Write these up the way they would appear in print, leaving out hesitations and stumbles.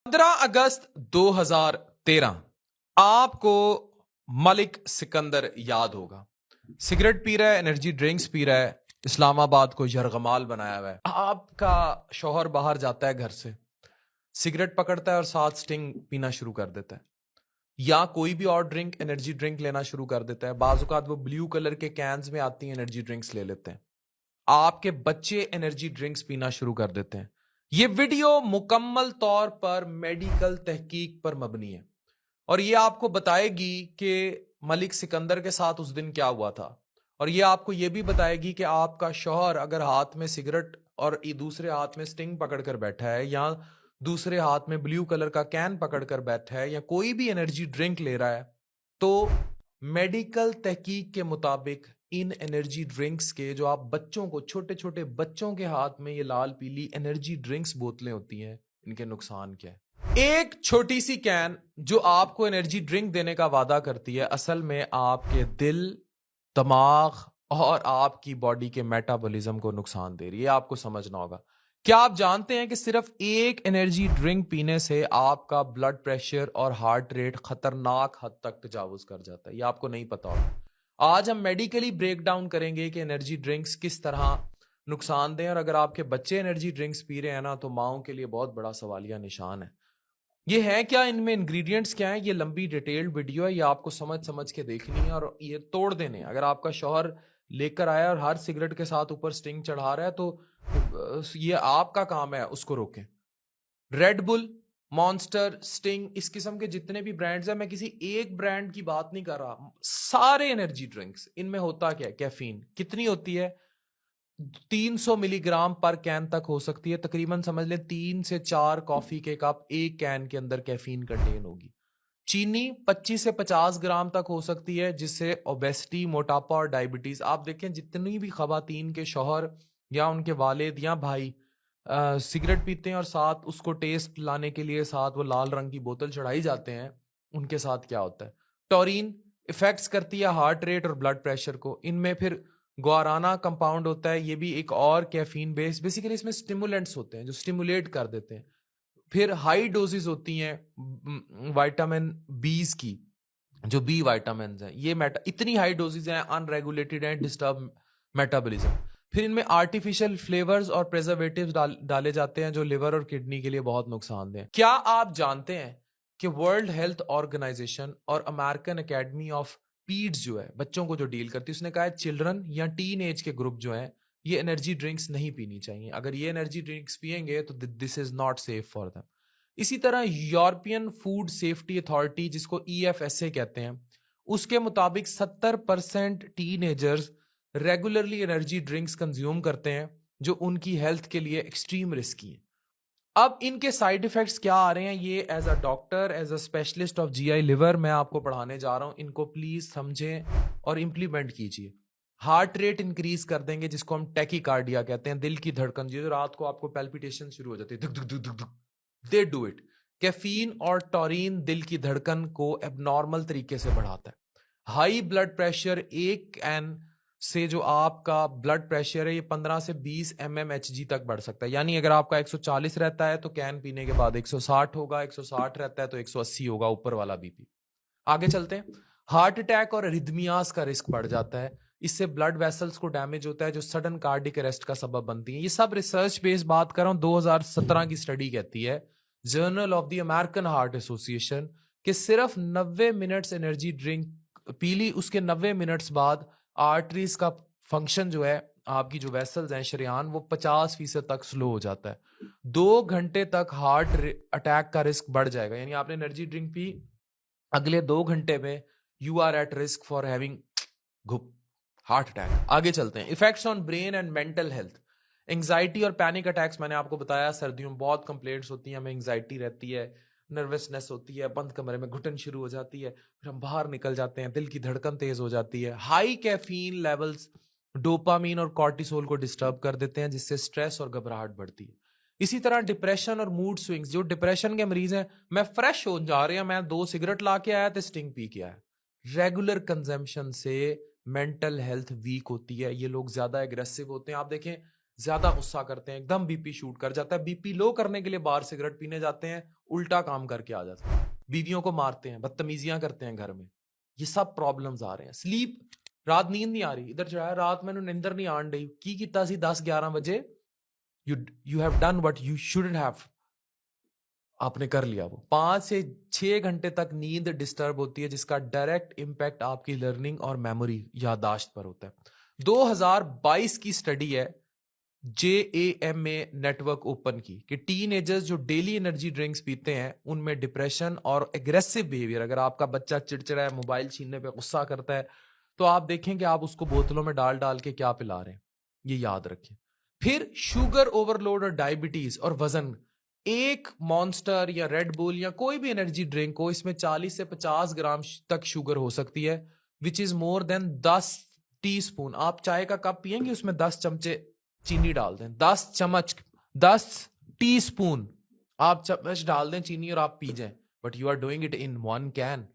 15 अगस्त 2013 आपको मलिक सिकंदर याद होगा। सिगरेट पी रहा है, एनर्जी ड्रिंक्स पी रहा है, इस्लामाबाद को यरगमाल बनाया हुआ है। आपका शौहर बाहर जाता है घर से, सिगरेट पकड़ता है और साथ स्टिंग पीना शुरू कर देता है, या कोई भी और ड्रिंक, एनर्जी ड्रिंक लेना शुरू कर देता है। बाजुकात वो ब्लू कलर के कैंस में आती हैं, एनर्जी ड्रिंक्स ले लेते हैं। आपके बच्चे एनर्जी ड्रिंक्स पीना शुरू कर देते हैं। यह वीडियो मुकम्मल तौर पर मेडिकल तहकीक पर मबनी है और यह आपको बताएगी कि मलिक सिकंदर के साथ उस दिन क्या हुआ था, और यह आपको यह भी बताएगी कि आपका शौहर अगर हाथ में सिगरेट और दूसरे हाथ में स्टिंग पकड़कर बैठा है, या दूसरे हाथ में ब्लू कलर का कैन पकड़कर बैठा है, या कोई भी एनर्जी ड्रिंक ले रहा है, तो मेडिकल तहकीक के मुताबिक इन एनर्जी ड्रिंक्स के, जो आप बच्चों को, छोटे छोटे बच्चों के हाथ में ये लाल पीली एनर्जी ड्रिंक्स बोतलें होती हैं, इनके नुकसान क्या है। एक छोटी सी कैन जो आपको एनर्जी ड्रिंक देने का वादा करती है, असल में आपके दिल, दिमाग और आपकी बॉडी के मेटाबॉलिज्म को नुकसान दे रही है। आपको समझना होगा। क्या आप जानते हैं कि सिर्फ एक एनर्जी ड्रिंक पीने से आपका ब्लड प्रेशर और हार्ट रेट खतरनाक हद तक तजावुज कर जाता है? ये आपको नहीं पता होगा। आज हम मेडिकली ब्रेक डाउन करेंगे कि एनर्जी ड्रिंक्स किस तरह नुकसान दें, और अगर आपके बच्चे एनर्जी ड्रिंक्स पी रहे हैं ना, तो माओ के लिए बहुत बड़ा सवालिया निशान है। ये है क्या, इनमें इंग्रेडिएंट्स क्या हैं? ये लंबी डिटेल्ड वीडियो है, ये आपको समझ समझ के देखनी है और ये तोड़ देने। अगर आपका शौहर लेकर आया और हर सिगरेट के साथ ऊपर स्टिंग चढ़ा रहा है, तो ये आपका काम है उसको रोकें। रेड बुल, मॉन्स्टर, स्टिंग, इस किस्म के जितने भी ब्रांड्स हैं, मैं किसी एक ब्रांड की बात नहीं कर रहा, सारे एनर्जी ड्रिंक्स, इनमें होता क्या है? कैफीन कितनी होती है? 300 मिलीग्राम पर कैन तक हो सकती है। तकरीबन समझ लें 3 से 4 कॉफी के कप एक कैन के अंदर कैफीन कंटेन होगी। चीनी 25 से 50 ग्राम तक हो सकती है, जिससे ओबेसिटी, मोटापा और डायबिटीज। आप देखें जितनी भी खवातीन के शौहर या उनके वालिद या भाई सिगरेट पीते हैं और साथ उसको टेस्ट लाने के लिए साथ वो लाल रंग की बोतल चढ़ाई जाते हैं, उनके साथ क्या होता है? टॉरिन इफेक्ट्स करती है हार्ट रेट और ब्लड प्रेशर को। इनमें फिर गुआराना कंपाउंड होता है, ये भी एक और कैफीन बेस्ड, बेसिकली इसमें स्टिमुलेंट्स होते हैं जो स्टिमुलेट कर देते हैं। फिर हाई डोजेस होती हैं विटामिन बीज की, जो बी विटामिन हैं, ये इतनी हाई डोजेज हैं, अनरेगुलेटेड हैं, डिस्टर्ब मेटाबॉलिज्म। फिर इनमें आर्टिफिशियल फ्लेवर्स और प्रिजर्वेटिव्स डाले जाते हैं, जो लिवर और किडनी के लिए बहुत नुकसानदेह हैं। क्या आप जानते हैं कि वर्ल्ड हेल्थ ऑर्गेनाइजेशन और अमेरिकन एकेडमी ऑफ पीड्स जो है, बच्चों को जो डील करती है, उसने कहा है चिल्ड्रन या टीन एज के ग्रुप जो हैं, ये एनर्जी ड्रिंक्स नहीं पीनी चाहिए। अगर ये एनर्जी ड्रिंक्स पियेंगे तो this is not safe for them. इसी तरह यूरोपियन फूड सेफ्टी अथॉरिटी, जिसको EFSA कहते हैं, उसके मुताबिक 70% teenagers regularly energy drinks consume करते हैं, जो उनकी हेल्थ के लिए एक्सट्रीम रिस्की है। अब इनके साइड इफेक्ट्स क्या आ रहे हैं, ये as a doctor, as a specialist of GI liver मैं आपको पढ़ाने जा रहा हूं। इनको प्लीज समझें और इंप्लीमेंट कीजिए। हार्ट रेट इंक्रीज कर देंगे, जिसको हम टैकीकार्डिया कहते हैं, दिल की धड़कन, जो रात को आपको पैल्पिटेशन शुरू हो जाती है, धुक धुक धुक धुक धुक, दे डू इट। कैफीन और टॉरिन दिल की धड़कन को एबनॉर्मल तरीके से बढ़ाता है। हाई ब्लड प्रेशर, एक कैन से जो आपका ब्लड प्रेशर है, ये 15 से 20 mmHg तक बढ़ सकता है। यानी अगर आपका 140 रहता है तो कैन पीने के बाद 160 होगा, 160 रहता है तो 180 होगा, ऊपर वाला BP। आगे चलते हैं। हार्ट अटैक और रिदमियास का रिस्क बढ़ जाता है। इससे ब्लड वेसल्स को डैमेज होता है, जो सडन कार्डिक अरेस्ट का सबब बनती है। ये सब रिसर्च बेस्ड बात कर रहा हूं। 2017 की स्टडी कहती है, journal of the American heart association, कि सिर्फ 90 मिनट्स एनर्जी ड्रिंक पी ली, उसके 90 मिनट्स बाद आर्टरीज का फंक्शन जो है, आपकी जो वेसल्स हैं, शरेयान, वो 50% तक स्लो हो जाता है। 2 घंटे तक हार्ट अटैक का रिस्क बढ़ जाएगा। यानी आपने एनर्जी ड्रिंक पी, अगले 2 घंटे में you are at risk for having heart attack. आगे चलते हैं। Effects on brain and mental health. Anxiety और पैनिक अटैक्स, मैंने आपको बताया सर्दियों में बहुत कंप्लेंट्स होती हैं, हमें एंजाइटी रहती है, नर्वसनेस होती है, बंद कमरे में घुटन शुरू हो जाती है, फिर हम बाहर निकल जाते हैं, दिल की धड़कन तेज हो जाती है। हाई कैफीन लेवल्स डोपामीन और कॉर्टिसोल को डिस्टर्ब कर देते हैं, जिससे स्ट्रेस और घबराहट बढ़ती है। इसी तरह डिप्रेशन और मूड स्विंग्स, जो डिप्रेशन के मरीज हैं, मैं फ्रेश हो जा रहे हैं, मैं 2 सिगरेट ला के आया तो स्टिंग पी के आया। रेगुलर कंजम्पशन से मेंटल हेल्थ वीक होती है। ये लोग ज्यादा एग्रेसिव होते हैं, आप देखें ज्यादा गुस्सा करते हैं, एकदम BP शूट कर जाता है। BP लो करने के लिए बाहर सिगरेट पीने जाते हैं, उल्टा काम करके आ जाते हैं, बीवियों को मारते हैं, बदतमीजियां करते हैं घर में। ये सब प्रॉब्लम्स आ रहे हैं। स्लीप, रात नींद नहीं आ रही, इधर जो है रात मैंने निंदर नहीं आन रही की किता सी 10-11 बजे you have done what you should have, आपने कर लिया। वो 5 से 6 घंटे तक नींद डिस्टर्ब होती है, जिसका डायरेक्ट इंपैक्ट आपकी लर्निंग और मेमोरी याददाश्त पर होता है। 2022 की स्टडी है JAMA नेटवर्क ओपन की कि टीनेजर्स जो डेली एनर्जी ड्रिंक्स पीते हैं उनमें डिप्रेशन और एग्रेसिव बिहेवियर, अगर आपका बच्चा चिड़चिड़ा है, मोबाइल छीनने पे गुस्सा करता है, तो आप देखें कि आप उसको बोतलों में डाल डाल के क्या पिला रहे हैं, ये याद रखें। फिर शुगर ओवरलोड और डायबिटीज और वजन, एक मॉन्स्टर या रेड बुल या कोई भी एनर्जी ड्रिंक हो, इसमें 40 से 50 ग्राम तक शुगर हो सकती है, which is more than 10 teaspoon. आप चाय का कप पियेंगे, उसमें 10 चमचे चीनी डाल दें, 10 चम्मच, 10 टीस्पून आप चम्मच डाल दें चीनी और आप पी जाएं, but you are doing it in 1 can.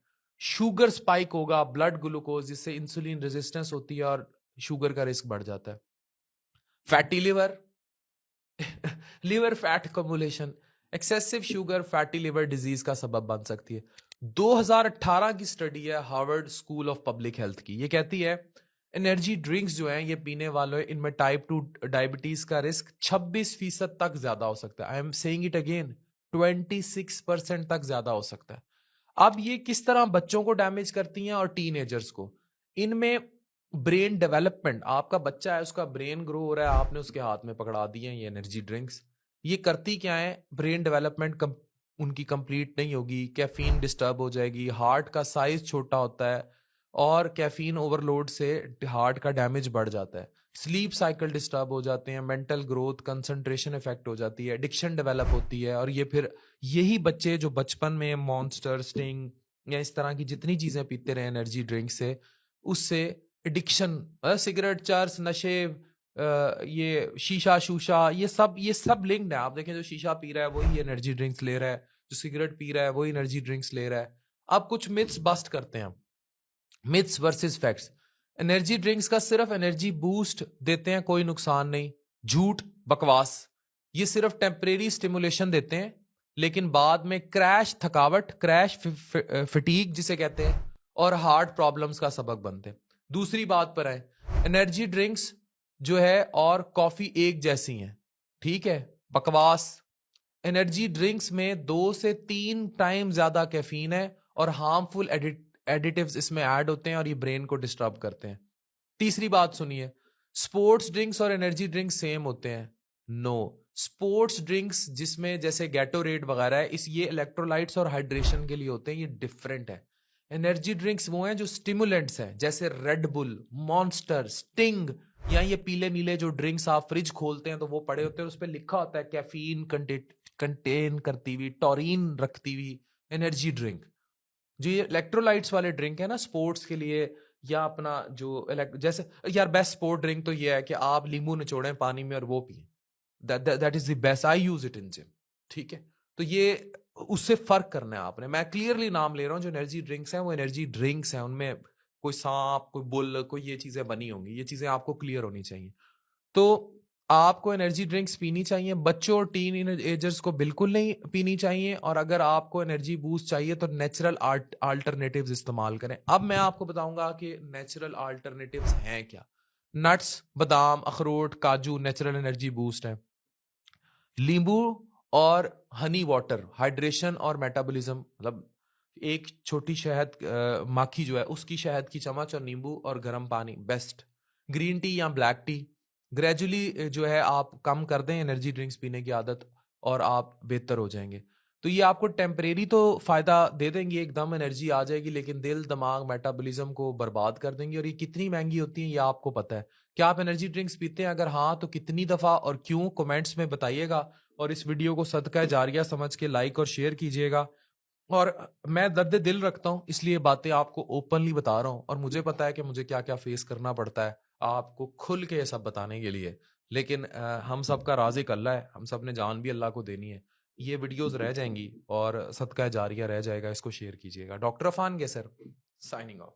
Sugar spike होगा, ब्लड ग्लूकोज, जिससे इंसुलिन रेजिस्टेंस होती है और शुगर का रिस्क बढ़ जाता है। Fatty liver liver fat cumulation, excessive sugar fatty liver disease का सबब बन सकती है। 2018 की स्टडी है Harvard school of public health की, ये कहती है एनर्जी ड्रिंक्स जो हैं ये पीने वालों इनमें टाइप 2 डायबिटीज का रिस्क 26% तक ज्यादा हो सकता है। I am saying it again, 26% तक ज्यादा हो सकता है। अब ये किस तरह बच्चों को डैमेज करती हैं और टीनेजर्स को। इनमें ब्रेन डेवलपमेंट, आपका बच्चा है उसका ब्रेन ग्रो हो रहा है, आपने उसके हाथ में पकड़ा दी है ये एनर्जी ड्रिंक्स, ये करती क्या है, ब्रेन डेवलपमेंट उनकी कंप्लीट नहीं होगी, कैफीन डिस्टर्ब हो जाएगी, हार्ट का साइज छोटा होता है और कैफीन ओवरलोड से हार्ट का डैमेज बढ़ जाता है, स्लीप साइकिल डिस्टर्ब हो जाते हैं, मेंटल ग्रोथ कंसंट्रेशन इफेक्ट हो जाती है, एडिक्शन डेवलप होती है। और ये फिर यही बच्चे जो बचपन में मॉन्स्टर, स्टिंग या इस तरह की जितनी चीजें पीते रहे एनर्जी ड्रिंक से, उससे एडिक्शन, सिगरेट, चर्स, नशे, ये शीशा शूशा, ये सब लिंक्ड है। आप देखें जो शीशा पी रहा है वही एनर्जी ड्रिंक्स ले रहा है, जो सिगरेट पी रहा है वही एनर्जी ड्रिंक्स ले रहा है। अब कुछ मिथ्स बस्ट करते हैं, myths versus facts. Energy drinks का सिर्फ एनर्जी बूस्ट देते हैं, कोई नुकसान नहीं, झूठ, बकवास। ये सिर्फ टेम्परेरी स्टिमुलेशन देते हैं, लेकिन बाद में क्रैश, थकावट, क्रैश फटीग जिसे कहते हैं, और हार्ट प्रॉब्लम्स का सबक बनते हैं। दूसरी बात पर आए, एनर्जी ड्रिंक्स जो है और कॉफी एक जैसी हैं, ठीक है, बकवास। एनर्जी ड्रिंक्स में 2 से 3 टाइम ज्यादा कैफीन है और हार्मफुल एडिटिव्स इसमें ऐड होते हैं और ये ब्रेन को डिस्टर्ब करते हैं। तीसरी बात सुनिए, स्पोर्ट्स ड्रिंक्स और एनर्जी ड्रिंक्स सेम होते हैं? नो। स्पोर्ट्स ड्रिंक्स जिसमें जैसे गैटोरेड वगैरह है, इस ये इलेक्ट्रोलाइट्स और हाइड्रेशन के लिए होते हैं, ये डिफरेंट है। एनर्जी ड्रिंक्स वो हैं जो स्टिमुलेंट्स हैं, जैसे रेड बुल, मॉन्स्टर, स्टिंग, या ये पीले नीले जो ड्रिंक्स आप फ्रिज खोलते हैं तो वो पड़े होते हैं, उस पर लिखा होता है कैफीन कंटेन करती हुई, टॉरिन रखती हुई एनर्जी ड्रिंक। जो ये इलेक्ट्रोलाइट्स वाले ड्रिंक है ना स्पोर्ट्स के लिए, या अपना जो जैसे यार बेस्ट स्पोर्ट ड्रिंक तो ये है कि आप नींबू निचोड़ें पानी में और वो पिए, that is the best, I use it in gym, ठीक है। तो ये उससे फर्क करना है आपने। मैं क्लियरली नाम ले रहा हूँ, जो एनर्जी ड्रिंक्स हैं वो एनर्जी ड्रिंक्स हैं, उनमें कोई सांप, कोई बुल, कोई ये चीजें बनी होंगी, ये चीजें आपको क्लियर होनी चाहिए। तो आपको एनर्जी ड्रिंक्स पीनी चाहिए, बच्चों और टीन एजर्स को बिल्कुल नहीं पीनी चाहिए, और अगर आपको एनर्जी बूस्ट चाहिए तो नेचुरल अल्टरनेटिव्स इस्तेमाल करें। अब मैं आपको बताऊंगा कि नेचुरल अल्टरनेटिव्स हैं क्या। नट्स, बादाम, अखरोट, काजू नेचुरल एनर्जी बूस्ट है। नींबू और हनी वाटर, हाइड्रेशन और मेटाबॉलिज्म, मतलब एक छोटी शहद माखी जो है उसकी शहद की चम्मच और नींबू और गर्म पानी बेस्ट। ग्रीन टी या ब्लैक टी, ग्रेजुअली जो है आप कम कर दें एनर्जी ड्रिंक्स पीने की आदत और आप बेहतर हो जाएंगे। तो ये आपको टेम्परेरी तो फायदा दे देंगे, एकदम एनर्जी आ जाएगी, लेकिन दिल, दिमाग, मेटाबॉलिज्म को बर्बाद कर देंगे। और ये कितनी महंगी होती है ये आपको पता है। क्या आप एनर्जी ड्रिंक्स पीते हैं? अगर हाँ तो कितनी दफा और क्यों, कमेंट्स में बताइएगा। और इस वीडियो को सदका जारिया समझ के लाइक और शेयर कीजिएगा। और मैं दर्द दिल रखता हूँ, इसलिए बातें आपको ओपनली बता रहा हूँ, और मुझे पता है कि मुझे क्या क्या फेस करना पड़ता है आपको खुल के सब बताने के लिए। लेकिन हम सब का राज़िक अल्लाह है, हम सब ने जान भी अल्लाह को देनी है। ये वीडियोस रह जाएंगी और सदका जारिया रह जाएगा, इसको शेयर कीजिएगा। डॉक्टर अफान के सर, साइनिंग ऑफ।